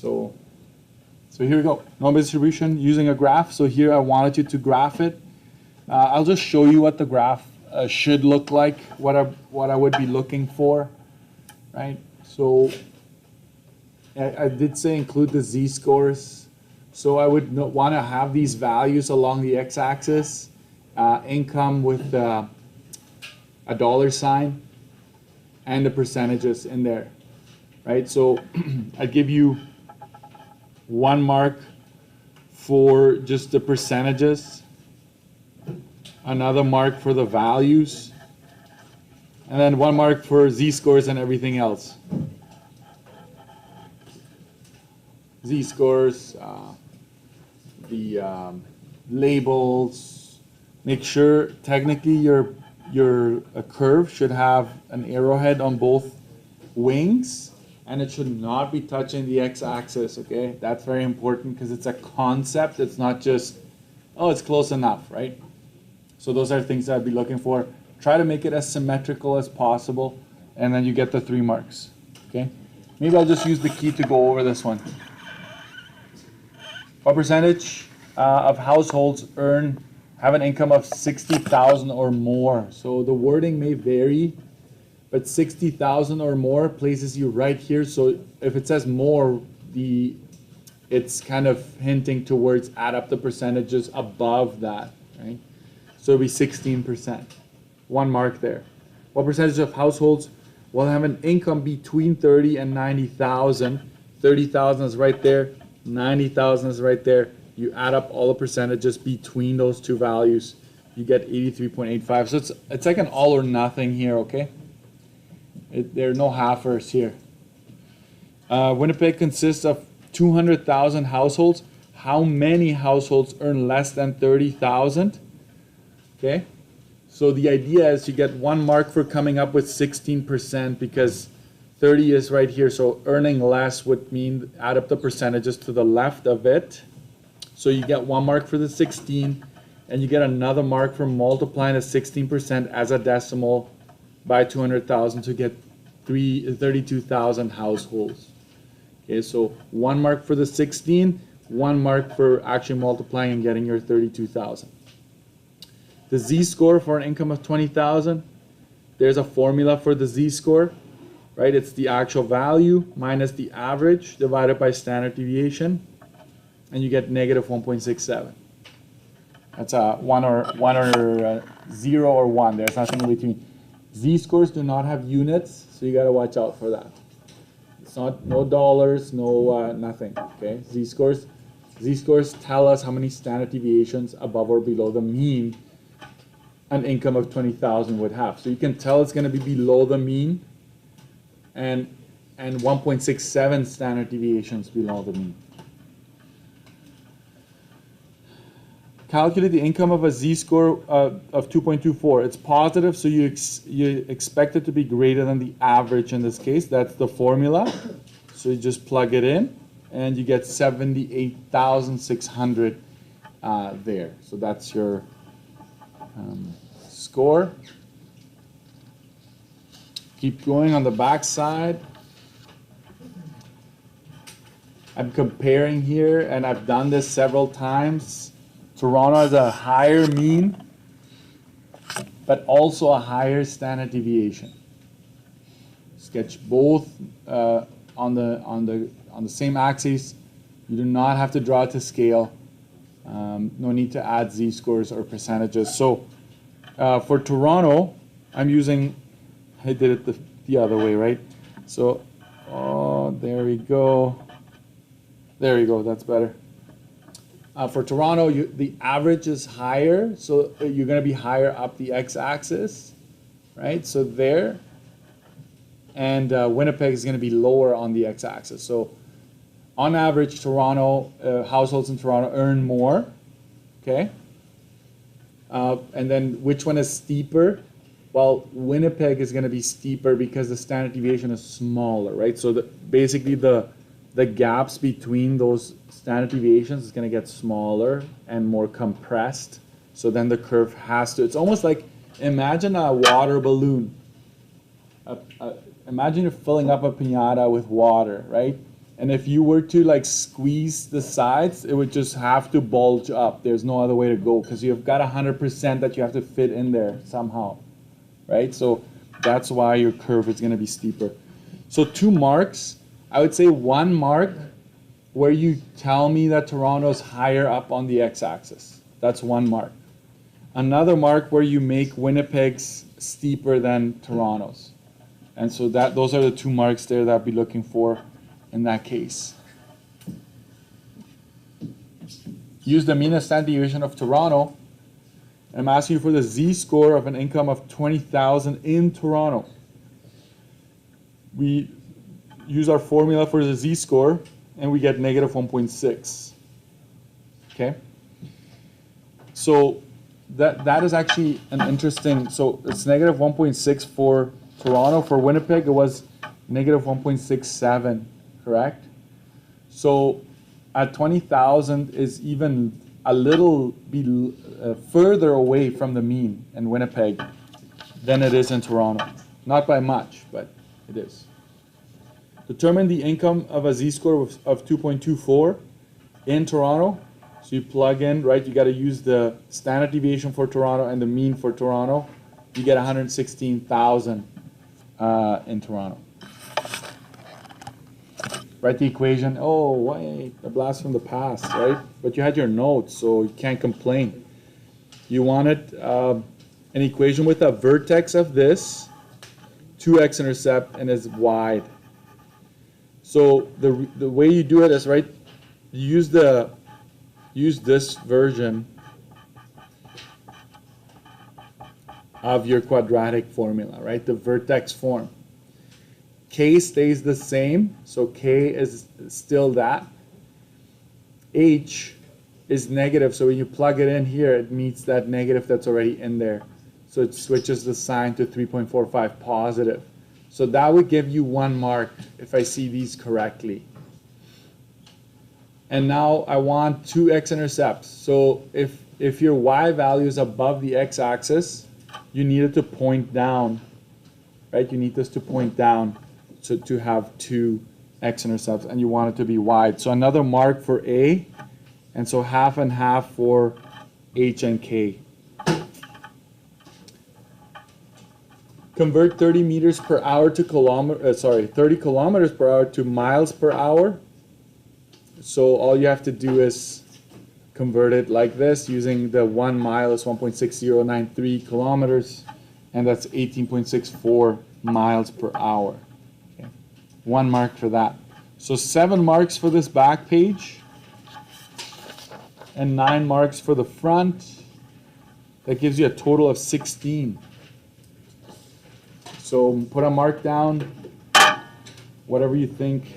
So here we go. Normal distribution using a graph. So here I wanted you to graph it. I'll just show you what the graph should look like, what I would be looking for, right? So I did say include the z-scores. So I would want to have these values along the x-axis, income with a dollar sign, and the percentages in there, right? So I'd give you 1 mark for just the percentages, another mark for the values, and then 1 mark for z-scores and everything else. Z-scores, the labels. Make sure technically your curve should have an arrowhead on both wings, and it should not be touching the x-axis, okay? That's very important because it's a concept. It's not just, oh, it's close enough, right? So those are things that I'd be looking for. Try to make it as symmetrical as possible, and then you get the 3 marks, okay? Maybe I'll just use the key to go over this one. What percentage of households have an income of 60,000 or more? So the wording may vary, but 60,000 or more places you right here. So if it says more, it's kind of hinting towards add up the percentages above that, right? So it'll be 16%. 1 mark there. What percentage of households will have an income between 30 and 90,000? 30,000 is right there. 90,000 is right there. You add up all the percentages between those two values, you get 83.85. So it's like an all or nothing here, okay? There are no halfers here. Winnipeg consists of 200,000 households. How many households earn less than 30,000? Okay, so the idea is you get 1 mark for coming up with 16% because 30 is right here. So earning less would mean add up the percentages to the left of it. So you get 1 mark for the 16, and you get another mark for multiplying the 16% as a decimal by 200,000 to get 32,000 households. Okay, so 1 mark for the 16, 1 mark for actually multiplying and getting your 32,000. The z-score for an income of 20,000, there's a formula for the z-score, right? It's the actual value minus the average divided by standard deviation, and you get negative 1.67. That's a 1 or 0 or 1. There's nothing in between. Z-scores do not have units, so you got to watch out for that. It's not no dollars, no nothing. Okay, z-scores tell us how many standard deviations above or below the mean an income of 20,000 would have. So you can tell it's going to be below the mean, and 1.67 standard deviations below the mean. Calculate the income of a z-score of 2.24. It's positive, so you expect it to be greater than the average in this case. That's the formula. So you just plug it in, and you get 78,600 there. So that's your score. Keep going on the back side. I'm comparing here, and I've done this several times. Toronto has a higher mean, but also a higher standard deviation. Sketch both on the same axis. You do not have to draw it to scale. No need to add z-scores or percentages. So for Toronto, I'm using, I did it the other way, right? So, there we go. There we go, that's better. For Toronto, the average is higher, so you're going to be higher up the x-axis, right? So there. And Winnipeg is going to be lower on the x-axis. So on average, Toronto, households in Toronto earn more, okay? And then which one is steeper? Well, Winnipeg is going to be steeper because the standard deviation is smaller, right? So basically the gaps between those standard deviations is going to get smaller and more compressed. So then the curve has to, it's almost like, imagine a water balloon. Imagine you're filling up a piñata with water, right? And if you were to like squeeze the sides, it would just have to bulge up. There's no other way to go because you've got 100% that you have to fit in there somehow, right? So that's why your curve is going to be steeper. So 2 marks, I would say 1 mark where you tell me that Toronto is higher up on the x-axis. That's 1 mark. Another mark where you make Winnipeg's steeper than Toronto's. And so those are the 2 marks there that I'd be looking for in that case. Use the mean and standard deviation of Toronto. I'm asking you for the z-score of an income of 20,000 in Toronto. We use our formula for the z-score and we get negative 1.6. Okay? So that is actually an interesting, so it's negative 1.6 for Toronto. For Winnipeg, it was negative 1.67, correct? So at 20,000 is even a little further away from the mean in Winnipeg than it is in Toronto. Not by much, but it is. Determine the income of a z-score of 2.24 in Toronto. So you plug in, right, you got to use the standard deviation for Toronto and the mean for Toronto. You get 116,000 in Toronto. Write the equation. Oh, wait, a blast from the past, right? But you had your notes, so you can't complain. You wanted an equation with a vertex of this, 2 x-intercept, and is wide. So the way you do it is, right, you use this version of your quadratic formula, right? The vertex form. K stays the same, so K is still that. H is negative, so when you plug it in here, it meets that negative that's already in there. So it switches the sign to 3.45 positive. So that would give you 1 mark if I see these correctly. And now I want 2 x-intercepts. So if your y value is above the x-axis, you need it to point down, right? You need this to point down to have 2 x-intercepts, and you want it to be wide. So another mark for A, and so half and half for H and K. Convert 30 meters per hour to 30 kilometers per hour to miles per hour. So all you have to do is convert it like this, using the 1 mile is 1.6093 kilometers, and that's 18.64 miles per hour. Okay. 1 mark for that. So 7 marks for this back page, and 9 marks for the front. That gives you a total of 16. So put a mark down, whatever you think